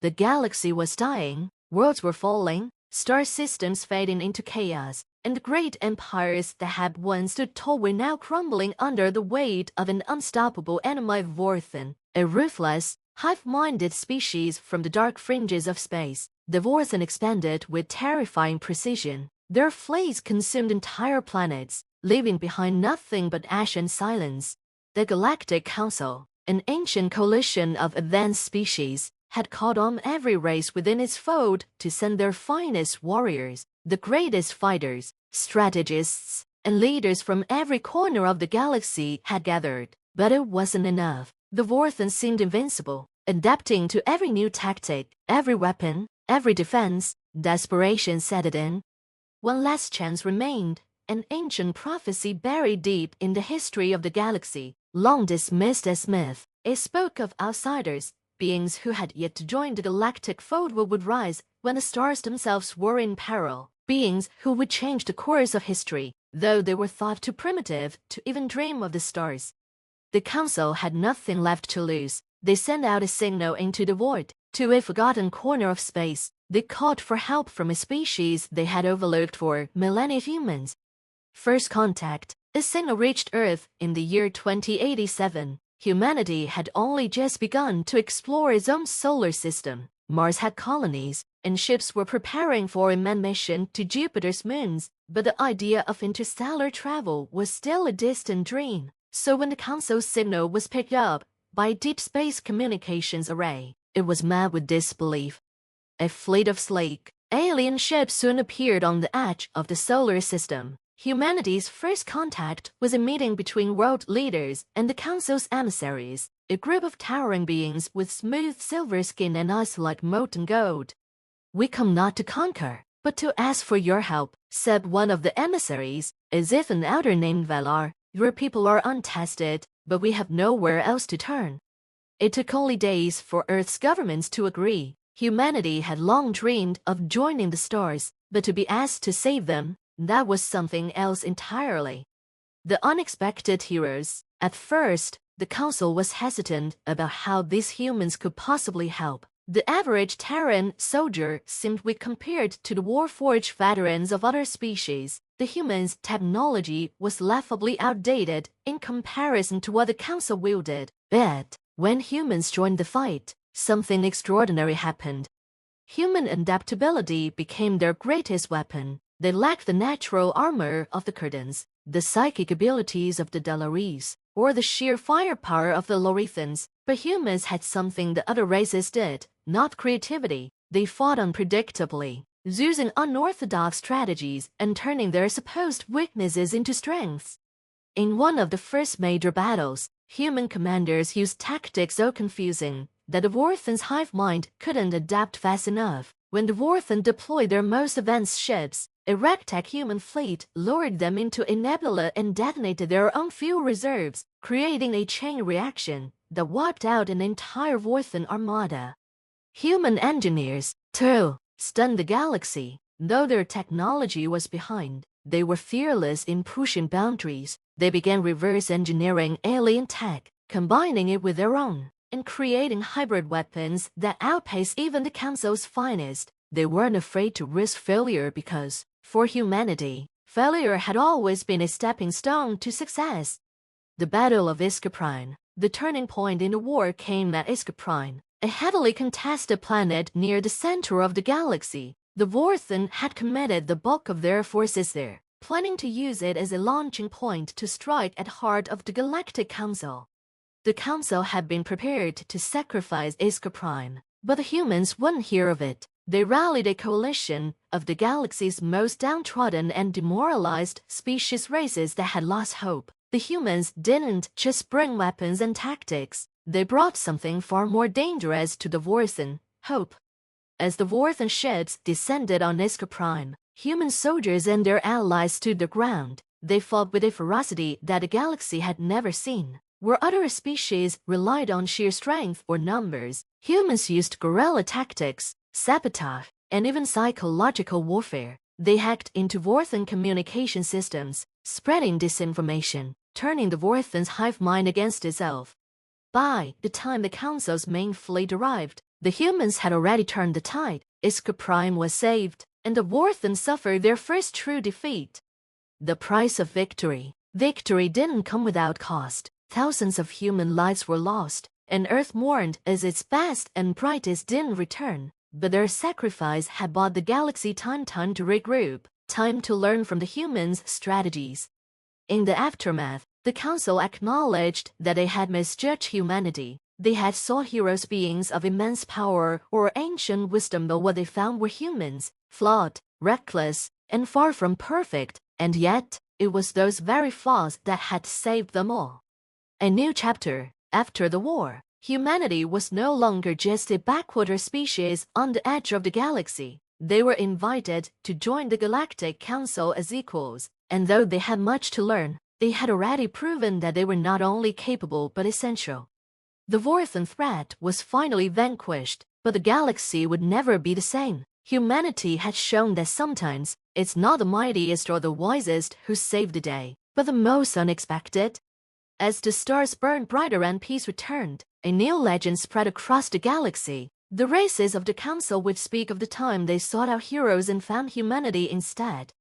The galaxy was dying, worlds were falling, star systems fading into chaos, and the great empires that had once stood tall were now crumbling under the weight of an unstoppable enemy Vorthan, a ruthless, hive-minded species from the dark fringes of space. The Vorthan expanded with terrifying precision. Their flames consumed entire planets, leaving behind nothing but ash and silence. The Galactic Council, an ancient coalition of advanced species, had called on every race within its fold to send their finest warriors, the greatest fighters, strategists, and leaders from every corner of the galaxy had gathered. But it wasn't enough. The Vorthan seemed invincible, adapting to every new tactic, every weapon, every defense. Desperation set it in. One last chance remained, an ancient prophecy buried deep in the history of the galaxy, long dismissed as myth. It spoke of outsiders, beings who had yet to join the galactic fold but would rise when the stars themselves were in peril, beings who would change the course of history, though they were thought too primitive to even dream of the stars. The Council had nothing left to lose. They sent out a signal into the void, to a forgotten corner of space. They called for help from a species they had overlooked for millennia, humans. First contact. A signal reached Earth in the year 2087. Humanity had only just begun to explore its own solar system. Mars had colonies, and ships were preparing for a manned mission to Jupiter's moons, but the idea of interstellar travel was still a distant dream. So when the Council's signal was picked up by a deep space communications array, it was met with disbelief. A fleet of sleek, alien ships soon appeared on the edge of the solar system. Humanity's first contact was a meeting between world leaders and the Council's emissaries, a group of towering beings with smooth silver skin and eyes like molten gold. "We come not to conquer, but to ask for your help," said one of the emissaries, as if an elder named Valar. "Your people are untested, but we have nowhere else to turn." It took only days for Earth's governments to agree. Humanity had long dreamed of joining the stars, but to be asked to save them, that was something else entirely. The unexpected heroes. At first, the Council was hesitant about how these humans could possibly help. The average Terran soldier seemed weak compared to the warforged veterans of other species. The humans' technology was laughably outdated in comparison to what the Council wielded. But when humans joined the fight, something extraordinary happened. Human adaptability became their greatest weapon. They lacked the natural armor of the Curdans, the psychic abilities of the Dalaris, or the sheer firepower of the Lorithans, but humans had something the other races did, not creativity. They fought unpredictably, using unorthodox strategies and turning their supposed weaknesses into strengths. In one of the first major battles, human commanders used tactics so confusing that the Vorthan's hive mind couldn't adapt fast enough. When the Vorthan deployed their most advanced ships, a ragtag human fleet lured them into a nebula and detonated their own fuel reserves, creating a chain reaction that wiped out an entire Vorthan armada. Human engineers, too, stunned the galaxy. Though their technology was behind, they were fearless in pushing boundaries. They began reverse engineering alien tech, combining it with their own, and creating hybrid weapons that outpaced even the Council's finest. They weren't afraid to risk failure because, for humanity, failure had always been a stepping stone to success. The Battle of Iscaprine. The turning point in the war came at Iscaprine, a heavily contested planet near the center of the galaxy. The Vorthan had committed the bulk of their forces there, planning to use it as a launching point to strike at the heart of the Galactic Council. The Council had been prepared to sacrifice Iscaprine, but the humans wouldn't hear of it. They rallied a coalition of the galaxy's most downtrodden and demoralized species races that had lost hope. The humans didn't just bring weapons and tactics. They brought something far more dangerous to the Vorthan: hope. As the Vorthan ships descended on Iscaprine, human soldiers and their allies stood their ground. They fought with a ferocity that the galaxy had never seen. Where other species relied on sheer strength or numbers, humans used guerrilla tactics, sabotage, and even psychological warfare. They hacked into Vorthan communication systems, spreading disinformation, turning the Vorthan's hive mind against itself. By the time the Council's main fleet arrived, The humans had already turned the tide, Iska Prime was saved, and the Vorthen suffered their first true defeat. The price of victory. Victory didn't come without cost. Thousands of human lives were lost, and Earth mourned as its best and brightest didn't return. But their sacrifice had bought the galaxy time to regroup, time to learn from the humans' strategies. In the aftermath, the Council acknowledged that they had misjudged humanity. They had saw heroes beings of immense power or ancient wisdom, but what they found were humans, flawed, reckless, and far from perfect, and yet, it was those very flaws that had saved them all. A new chapter. After the war, humanity was no longer just a backwater species on the edge of the galaxy. They were invited to join the Galactic Council as equals, and though they had much to learn, they had already proven that they were not only capable but essential. The Vorthen threat was finally vanquished, but the galaxy would never be the same. Humanity had shown that sometimes it's not the mightiest or the wisest who save the day, but the most unexpected. As the stars burned brighter and peace returned, a new legend spread across the galaxy. The races of the Council would speak of the time they sought out heroes and found humanity instead.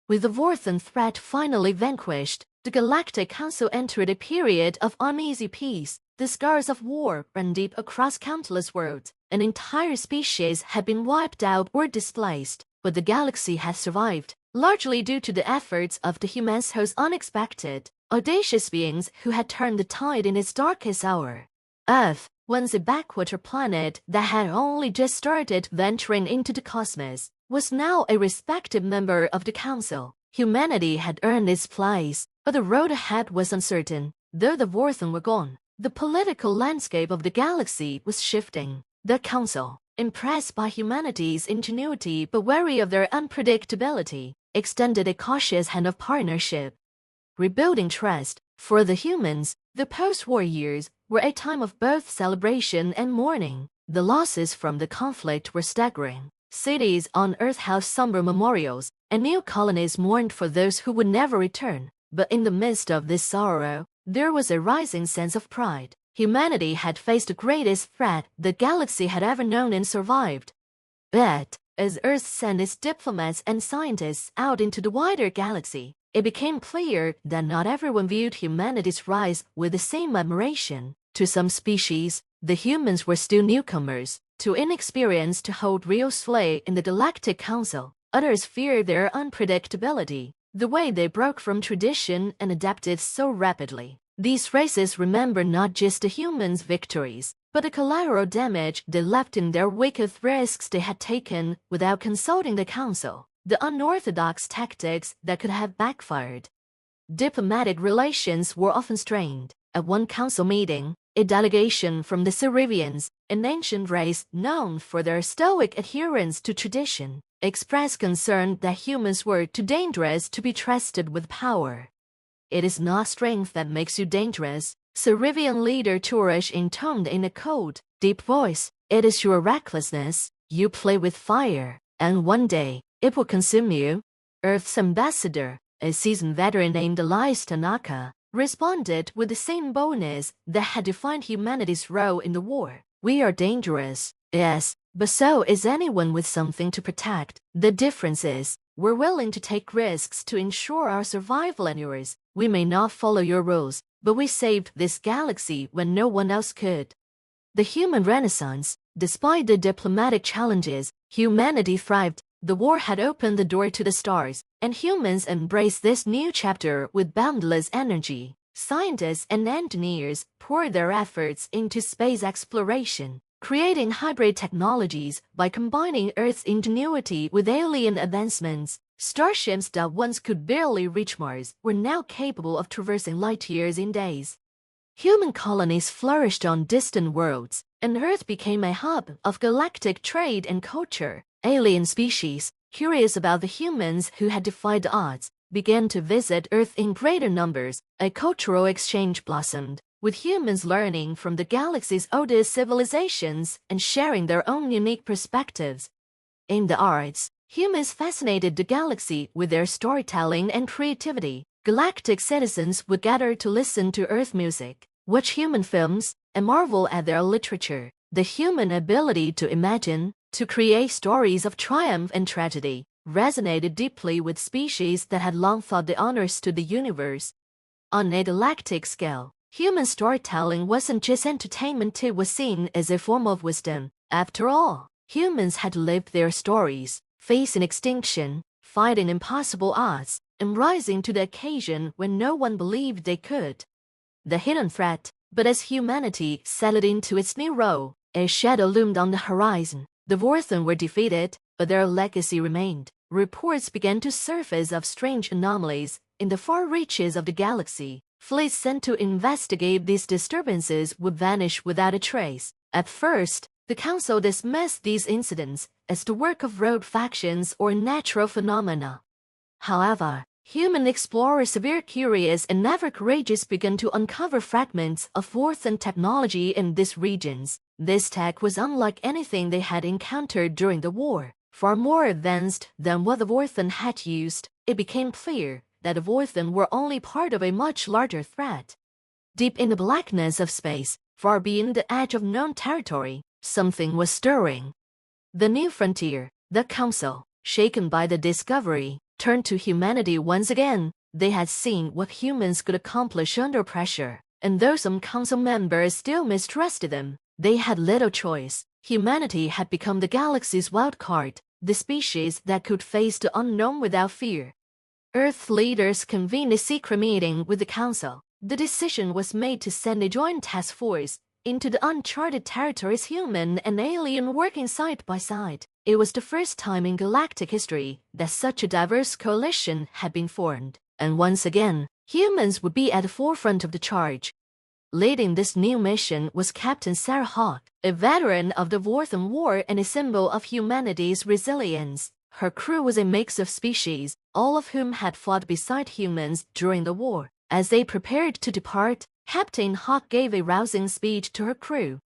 With the Vorthen threat finally vanquished, the Galactic Council entered a period of uneasy peace. The scars of war ran deep across countless worlds. An entire species had been wiped out or displaced, but the galaxy had survived, largely due to the efforts of the humans, whose unexpected, audacious beings who had turned the tide in its darkest hour. Earth, once a backwater planet that had only just started venturing into the cosmos, was now a respected member of the Council. Humanity had earned its place, but the road ahead was uncertain. Though the Vorthen were gone, the political landscape of the galaxy was shifting. The Council, impressed by humanity's ingenuity but wary of their unpredictability, extended a cautious hand of partnership. Rebuilding trust. For the humans, the post-war years were a time of both celebration and mourning. The losses from the conflict were staggering. Cities on Earth housed somber memorials, and new colonies mourned for those who would never return. But in the midst of this sorrow, there was a rising sense of pride. Humanity had faced the greatest threat the galaxy had ever known and survived. But, as Earth sent its diplomats and scientists out into the wider galaxy, it became clear that not everyone viewed humanity's rise with the same admiration. To some species, the humans were still newcomers, too inexperienced to hold real sway in the Galactic Council. Others feared their unpredictability, the way they broke from tradition and adapted so rapidly. These races remember not just the humans' victories, but the collateral damage they left in their wake of risks they had taken without consulting the Council, the unorthodox tactics that could have backfired. Diplomatic relations were often strained. At one council meeting, a delegation from the Cerivians, an ancient race known for their stoic adherence to tradition, expressed concern that humans were too dangerous to be trusted with power. "It is not strength that makes you dangerous," Cerivian leader Turish intoned in a cold, deep voice. "It is your recklessness. You play with fire, and one day, it will consume you." Earth's ambassador, a seasoned veteran named Elias Tanaka, responded with the same boldness that had defined humanity's role in the war. "We are dangerous, yes, but so is anyone with something to protect. The difference is, we're willing to take risks to ensure our survival and yours. We may not follow your rules, but we saved this galaxy when no one else could." The human renaissance. Despite the diplomatic challenges, humanity thrived. The war had opened the door to the stars, and humans embraced this new chapter with boundless energy. Scientists and engineers poured their efforts into space exploration, creating hybrid technologies by combining Earth's ingenuity with alien advancements. Starships that once could barely reach Mars were now capable of traversing light years in days. Human colonies flourished on distant worlds, and Earth became a hub of galactic trade and culture. Alien species, curious about the humans who had defied the odds, began to visit Earth in greater numbers. A cultural exchange blossomed, with humans learning from the galaxy's oldest civilizations and sharing their own unique perspectives. In the arts, humans fascinated the galaxy with their storytelling and creativity. Galactic citizens would gather to listen to Earth music, watch human films, and marvel at their literature. The human ability to imagine, to create stories of triumph and tragedy, resonated deeply with species that had long thought the honors to the universe. On a galactic scale, human storytelling wasn't just entertainment, it was seen as a form of wisdom. After all, humans had lived their stories, facing extinction, fighting impossible odds, and rising to the occasion when no one believed they could. The hidden threat, but as humanity settled into its new role, a shadow loomed on the horizon. The Vorthen were defeated, but their legacy remained. Reports began to surface of strange anomalies in the far reaches of the galaxy. Fleets sent to investigate these disturbances would vanish without a trace. At first, the Council dismissed these incidents as the work of rogue factions or natural phenomena. However, human explorers, severe curious and ever courageous, began to uncover fragments of Vorthen technology in these regions. This tech was unlike anything they had encountered during the war. Far more advanced than what the Vorthen had used, it became clear that the Vorthen were only part of a much larger threat. Deep in the blackness of space, far beyond the edge of known territory, something was stirring. The new frontier, the Council, shaken by the discovery, turned to humanity once again. They had seen what humans could accomplish under pressure, and though some Council members still mistrusted them, they had little choice. Humanity had become the galaxy's wild card, the species that could face the unknown without fear. Earth leaders convened a secret meeting with the Council. The decision was made to send a joint task force into the uncharted territories, human and alien working side by side. It was the first time in galactic history that such a diverse coalition had been formed, and once again, humans would be at the forefront of the charge. Leading this new mission was Captain Sarah Hawk, a veteran of the Vorthen War and a symbol of humanity's resilience. Her crew was a mix of species, all of whom had fought beside humans during the war. As they prepared to depart, Captain Hawk gave a rousing speech to her crew.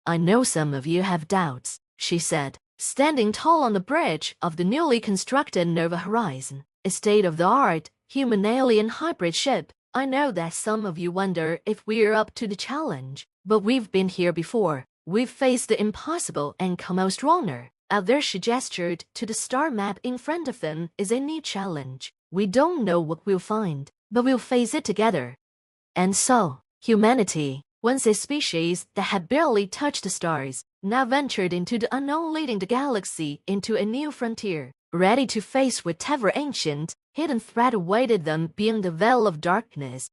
"I know some of you have doubts," she said, standing tall on the bridge of the newly constructed Nova Horizon, a state-of-the-art, human-alien hybrid ship. "I know that some of you wonder if we're up to the challenge, but we've been here before. We've faced the impossible and come out stronger. Out there," she gestured to the star map in front of them, "is a new challenge. We don't know what we'll find, but we'll face it together." And so, humanity, once a species that had barely touched the stars, now ventured into the unknown, leading the galaxy into a new frontier, ready to face whatever ancient, hidden threat awaited them beyond the veil of darkness.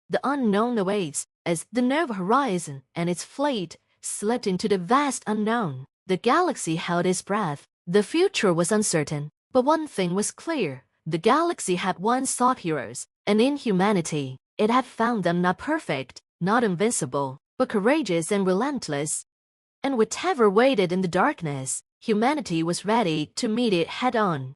The unknown awaits as the Nova Horizon and its fleet slipped into the vast unknown. The galaxy held its breath. The future was uncertain, but one thing was clear. The galaxy had once sought heroes, and in humanity, it had found them not perfect, not invincible, but courageous and relentless. And whatever waited in the darkness, humanity was ready to meet it head-on.